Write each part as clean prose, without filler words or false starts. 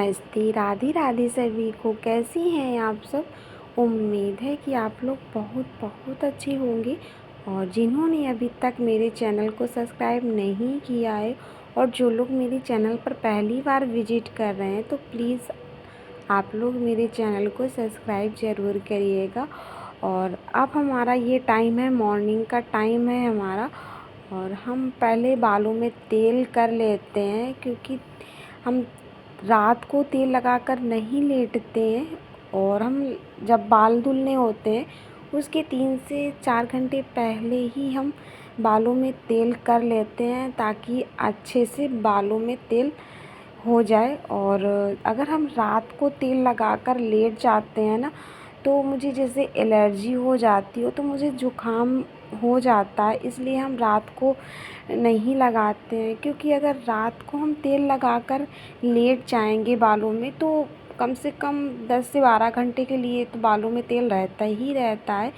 नमस्ते, राधे राधे सभी को। कैसी हैं आप सब? उम्मीद है कि आप लोग बहुत बहुत अच्छे होंगे। और जिन्होंने अभी तक मेरे चैनल को सब्सक्राइब नहीं किया है और जो लोग मेरे चैनल पर पहली बार विजिट कर रहे हैं तो प्लीज़ आप लोग मेरे चैनल को सब्सक्राइब ज़रूर करिएगा। और अब हमारा ये टाइम है, मॉर्निंग का टाइम है हमारा। और हम पहले बालों में तेल कर लेते हैं, क्योंकि हम रात को तेल लगाकर नहीं लेटते हैं। और हम जब बाल धुलने होते हैं उसके 3 से 4 घंटे पहले ही हम बालों में तेल कर लेते हैं, ताकि अच्छे से बालों में तेल हो जाए। और अगर हम रात को तेल लगाकर लेट जाते हैं ना, तो मुझे जैसे एलर्जी हो जाती हो, तो मुझे ज़ुकाम हो जाता है। इसलिए हम रात को नहीं लगाते हैं, क्योंकि अगर रात को हम तेल लगाकर लेट जाएंगे बालों में तो कम से कम 10 से 12 घंटे के लिए तो बालों में तेल रहता ही रहता है।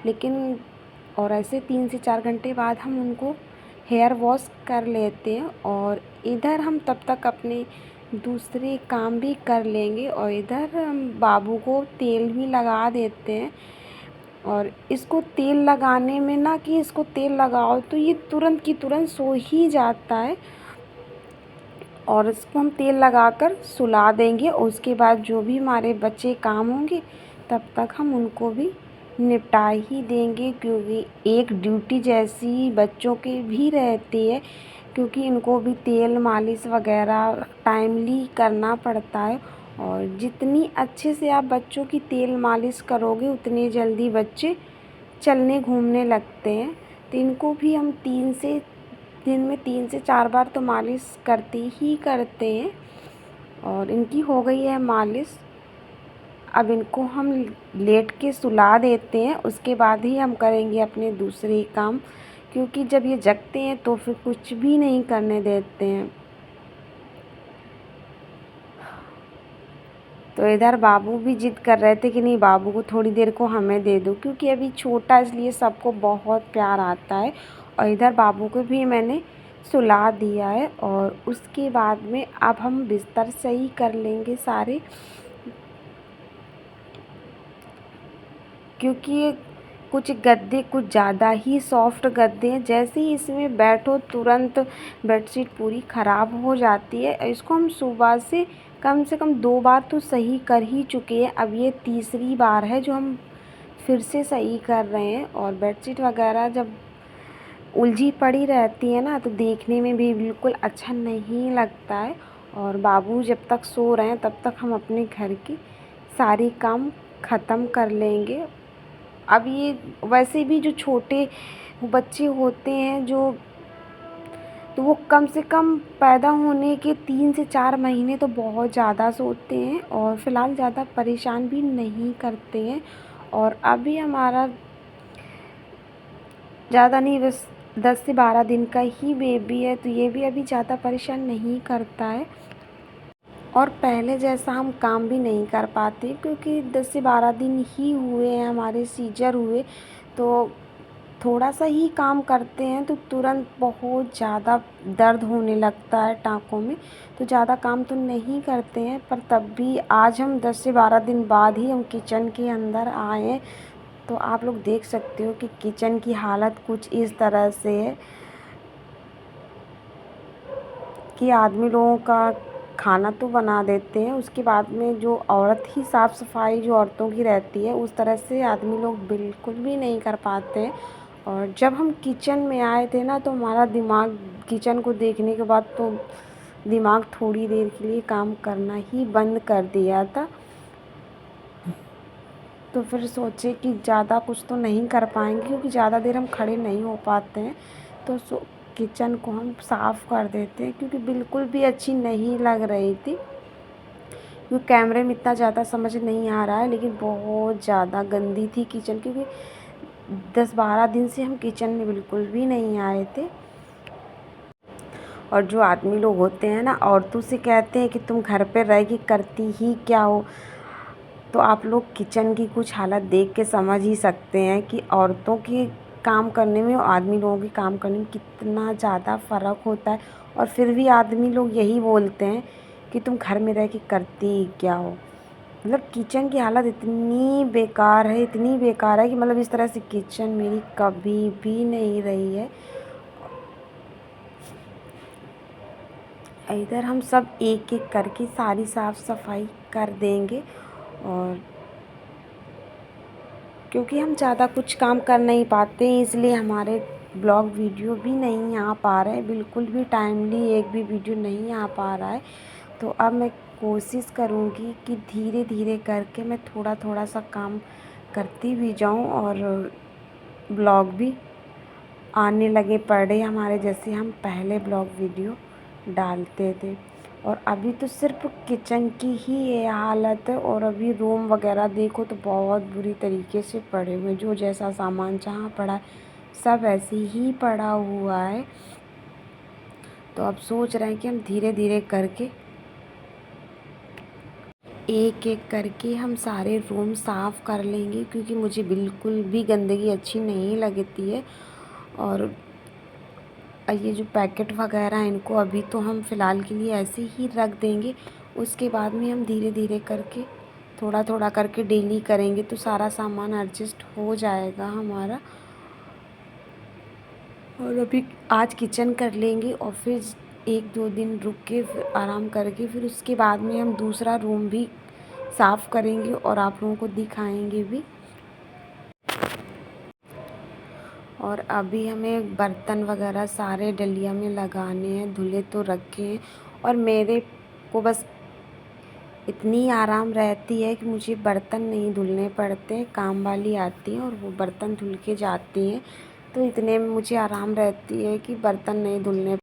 लेकिन और ऐसे 3 से 4 घंटे बाद हम उनको हेयर वॉश कर लेते हैं। और इधर हम तब तक अपने दूसरे काम भी कर लेंगे और इधर हम बाबू को तेल भी लगा देते हैं। और इसको तेल लगाने में ना, कि इसको तेल लगाओ तो ये तुरंत की तुरंत सो ही जाता है। और इसको हम तेल लगाकर सुला देंगे और उसके बाद जो भी हमारे बच्चे काम होंगे तब तक हम उनको भी निपटा ही देंगे, क्योंकि एक ड्यूटी जैसी बच्चों की भी रहती है, क्योंकि इनको भी तेल मालिश वगैरह टाइमली करना पड़ता है। और जितनी अच्छे से आप बच्चों की तेल मालिश करोगे उतनी जल्दी बच्चे चलने घूमने लगते हैं। तो इनको भी हम दिन में 3 से 4 बार तो मालिश करते ही करते हैं। और इनकी हो गई है मालिश। अब इनको हम लेट के सुला देते हैं, उसके बाद ही हम करेंगे अपने दूसरे काम, क्योंकि जब ये जगते हैं तो फिर कुछ भी नहीं करने देते हैं। तो इधर बाबू भी जिद कर रहे थे कि नहीं, बाबू को थोड़ी देर को हमें दे दो, क्योंकि अभी छोटा इसलिए सबको बहुत प्यार आता है। और इधर बाबू को भी मैंने सुला दिया है। और उसके बाद में अब हम बिस्तर सही कर लेंगे सारे, क्योंकि ये कुछ गद्दे कुछ ज़्यादा ही सॉफ्ट गद्दे हैं। जैसे ही इसमें बैठो तुरंत बेडशीट पूरी ख़राब हो जाती है। इसको हम सुबह से कम 2 बार तो सही कर ही चुके हैं। अब ये तीसरी बार है जो हम फिर से सही कर रहे हैं। और बेडशीट वगैरह जब उलझी पड़ी रहती है ना, तो देखने में भी बिल्कुल अच्छा नहीं लगता है। और बाबू जब तक सो रहे हैं तब तक हम अपने घर की सारी काम ख़त्म कर लेंगे। अब ये वैसे भी जो छोटे बच्चे होते हैं तो वो कम से कम पैदा होने के 3 से 4 महीने तो बहुत ज़्यादा सोते हैं और फ़िलहाल ज़्यादा परेशान भी नहीं करते हैं। और अभी हमारा ज़्यादा नहीं, बस 10 से 12 दिन का ही बेबी है, तो ये भी अभी ज़्यादा परेशान नहीं करता है। और पहले जैसा हम काम भी नहीं कर पाते, क्योंकि 10 से 12 दिन ही हुए हैं, हमारे सीजर हुए। तो थोड़ा सा ही काम करते हैं तो तुरंत बहुत ज़्यादा दर्द होने लगता है टाँकों में, तो ज़्यादा काम तो नहीं करते हैं। पर तब भी आज हम 10 से 12 दिन बाद ही हम किचन के अंदर आए हैं। तो आप लोग देख सकते हो कि किचन की हालत कुछ इस तरह से है कि आदमी लोगों का खाना तो बना देते हैं, उसके बाद में जो औरत ही साफ़ सफाई जो औरतों की रहती है उस तरह से आदमी लोग बिल्कुल भी नहीं कर पाते हैं। और जब हम किचन में आए थे ना, तो हमारा दिमाग किचन को देखने के बाद तो दिमाग थोड़ी देर के लिए काम करना ही बंद कर दिया था। तो फिर सोचे कि ज़्यादा कुछ तो नहीं कर पाएंगे, क्योंकि ज़्यादा देर हम खड़े नहीं हो पाते हैं। तो किचन को हम साफ़ कर देते हैं, क्योंकि बिल्कुल भी अच्छी नहीं लग रही थी। क्योंकि कैमरे में इतना ज़्यादा समझ नहीं आ रहा है, लेकिन बहुत ज़्यादा गंदी थी किचन, क्योंकि 10-12 दिन से हम किचन में बिल्कुल भी नहीं आए थे। और जो आदमी लोग होते हैं ना, औरतों से कहते हैं कि तुम घर पे रह के करती ही क्या हो, तो आप लोग किचन की कुछ हालत देख के समझ ही सकते हैं कि औरतों के काम करने में और आदमी लोगों के काम करने में कितना ज़्यादा फ़र्क होता है। और फिर भी आदमी लोग यही बोलते हैं कि तुम घर में रह के करती क्या हो। मतलब किचन की हालत इतनी बेकार है, इतनी बेकार है कि मतलब इस तरह से किचन मेरी कभी भी नहीं रही है। इधर हम सब एक एक करके सारी साफ़ सफाई कर देंगे। और क्योंकि हम ज़्यादा कुछ काम कर नहीं पाते हैं, इसलिए हमारे ब्लॉग वीडियो भी नहीं आ पा रहे हैं, बिल्कुल भी टाइमली एक भी वीडियो नहीं आ पा रहा है। तो अब मैं कोशिश करूँगी कि धीरे धीरे करके मैं थोड़ा थोड़ा सा काम करती भी जाऊँ और ब्लॉग भी आने लगे पड़े हमारे, जैसे हम पहले ब्लॉग वीडियो डालते थे। और अभी तो सिर्फ किचन की ही ये हालत है, और अभी रूम वगैरह देखो तो बहुत बुरी तरीके से पड़े हुए, जो जैसा सामान जहाँ पड़ा है सब ऐसे ही पड़ा हुआ है। तो अब सोच रहे हैं कि हम धीरे धीरे करके एक एक करके हम सारे रूम साफ़ कर लेंगे, क्योंकि मुझे बिल्कुल भी गंदगी अच्छी नहीं लगती है। और ये जो पैकेट वगैरह हैं इनको अभी तो हम फ़िलहाल के लिए ऐसे ही रख देंगे, उसके बाद में हम धीरे धीरे करके थोड़ा थोड़ा करके डेली करेंगे तो सारा सामान एडजस्ट हो जाएगा हमारा। और अभी आज किचन कर लेंगे और फिर एक दो दिन रुक के फिर आराम करके फिर उसके बाद में हम दूसरा रूम भी साफ़ करेंगे और आप लोगों को दिखाएंगे भी। और अभी हमें बर्तन वगैरह सारे डलिया में लगाने हैं, धुले तो रखे हैं। और मेरे को बस इतनी आराम रहती है कि मुझे बर्तन नहीं धुलने पड़ते, काम वाली आती हैं और वो बर्तन धुल के जाती हैं, तो इतने में मुझे आराम रहती है कि बर्तन नहीं धुलने।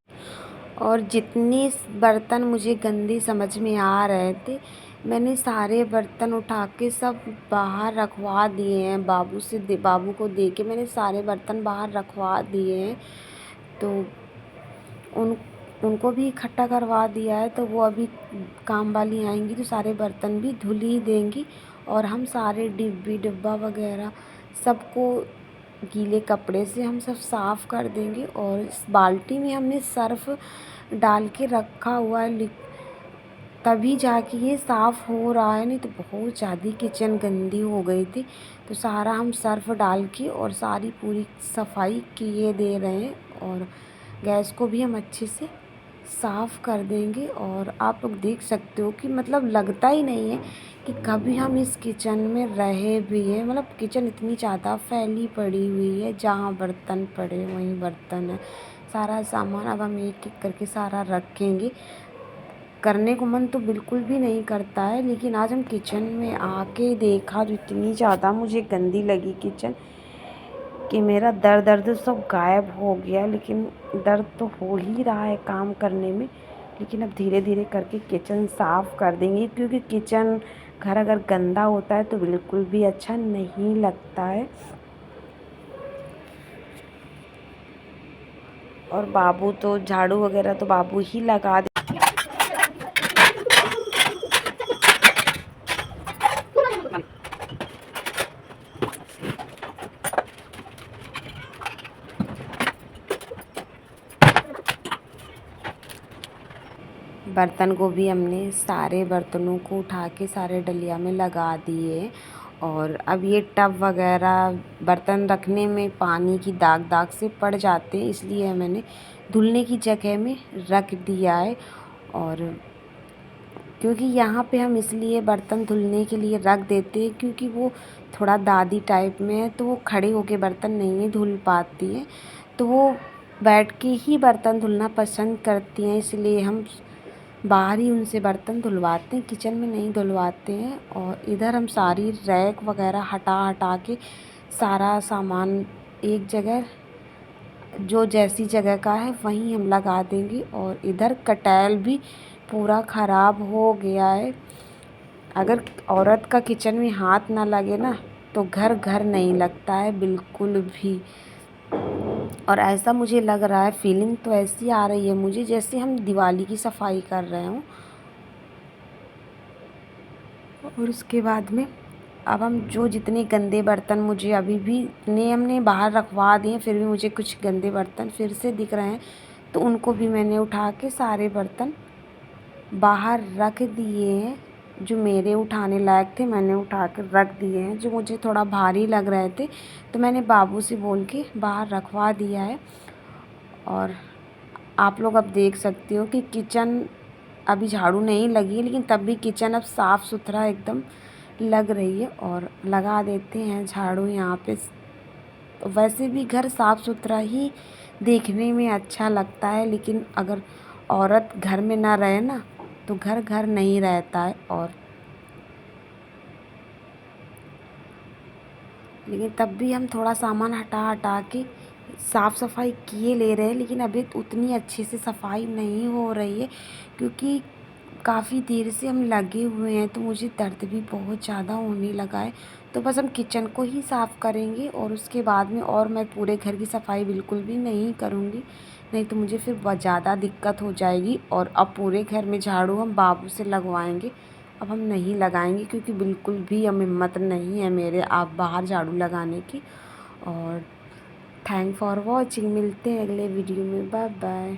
और जितनी बर्तन मुझे गंदे समझ में आ रहे थे, मैंने सारे बर्तन उठा के सब बाहर रखवा दिए हैं, बाबू को दे के मैंने सारे बर्तन बाहर रखवा दिए हैं। तो उन उनको भी इकट्ठा करवा दिया है, तो वो अभी काम वाली आएंगी तो सारे बर्तन भी धुल ही देंगी। और हम सारे डिब्बा वगैरह सबको गीले कपड़े से हम सब साफ़ कर देंगे। और इस बाल्टी में हमने सर्फ़ डाल के रखा हुआ है, तभी जाके ये साफ़ हो रहा है, नहीं तो बहुत ज़्यादा किचन गंदी हो गई थी। तो सारा हम सर्फ़ डाल के और सारी पूरी सफाई किए दे रहे हैं। और गैस को भी हम अच्छे से साफ़ कर देंगे। और आप लोग देख सकते हो कि मतलब लगता ही नहीं है कि कभी हम इस किचन में रहे भी हैं। मतलब किचन इतनी ज़्यादा फैली पड़ी हुई है, जहाँ बर्तन पड़े वहीं बर्तन है, सारा सामान अब हम एक एक करके सारा रखेंगे। करने को मन तो बिल्कुल भी नहीं करता है, लेकिन आज हम किचन में आके देखा तो इतनी ज़्यादा मुझे गंदी लगी किचन कि मेरा दर्द सब गायब हो गया। लेकिन दर्द तो हो ही रहा है काम करने में, लेकिन अब धीरे धीरे करके किचन साफ़ कर देंगे, क्योंकि किचन घर अगर गंदा होता है तो बिल्कुल भी अच्छा नहीं लगता है। और बाबू तो झाड़ू वगैरह तो बाबू ही लगा दे। बर्तन को भी हमने सारे बर्तनों को उठा के सारे डलिया में लगा दिए। और अब ये टब वगैरह बर्तन रखने में पानी की दाग दाग से पड़ जाते हैं, इसलिए मैंने धुलने की जगह में रख दिया है। और क्योंकि यहाँ पे हम इसलिए बर्तन धुलने के लिए रख देते हैं, क्योंकि वो थोड़ा दादी टाइप में है, तो वो खड़े होके बर्तन नहीं धुल पाती हैं, तो वो बैठ के ही बर्तन धुलना पसंद करती हैं, इसलिए हम बाहर ही उनसे बर्तन धुलवाते हैं, किचन में नहीं धुलवाते हैं। और इधर हम सारी रैक वगैरह हटा हटा के सारा सामान एक जगह, जो जैसी जगह का है वहीं हम लगा देंगे। और इधर कटैल भी पूरा ख़राब हो गया है। अगर औरत का किचन में हाथ ना लगे ना तो घर घर नहीं लगता है बिल्कुल भी। और ऐसा मुझे लग रहा है, फीलिंग तो ऐसी आ रही है मुझे जैसे हम दिवाली की सफाई कर रहे हों। और उसके बाद में अब हम जो जितने गंदे बर्तन मुझे अभी भी इतने हमने बाहर रखवा दिए, फिर भी मुझे कुछ गंदे बर्तन फिर से दिख रहे हैं, तो उनको भी मैंने उठा के सारे बर्तन बाहर रख दिए हैं, जो मेरे उठाने लायक थे मैंने उठा कर रख दिए हैं। जो मुझे थोड़ा भारी लग रहे थे तो मैंने बाबू से बोल के बाहर रखवा दिया है। और आप लोग अब देख सकते हो कि किचन अभी झाड़ू नहीं लगी है, लेकिन तब भी किचन अब साफ़ सुथरा एकदम लग रही है। और लगा देते हैं झाड़ू यहाँ पे। वैसे भी घर साफ़ सुथरा ही देखने में अच्छा लगता है, लेकिन अगर औरत घर में ना रहे ना तो घर घर नहीं रहता है। और लेकिन तब भी हम थोड़ा सामान हटा हटा के साफ़ सफाई किए ले रहे हैं, लेकिन अभी उतनी अच्छे से सफाई नहीं हो रही है, क्योंकि काफ़ी देर से हम लगे हुए हैं तो मुझे दर्द भी बहुत ज़्यादा होने लगा है। तो बस हम किचन को ही साफ़ करेंगे और उसके बाद में और मैं पूरे घर की सफाई बिल्कुल भी नहीं करूँगी, नहीं तो मुझे फिर बहुत ज़्यादा दिक्कत हो जाएगी। और अब पूरे घर में झाड़ू हम बाबू से लगवाएंगे, अब हम नहीं लगाएंगे, क्योंकि बिल्कुल भी अब हिम्मत नहीं है मेरे आप बाहर झाड़ू लगाने की। और थैंक फॉर वॉचिंग, मिलते हैं अगले वीडियो में, बाय बाय।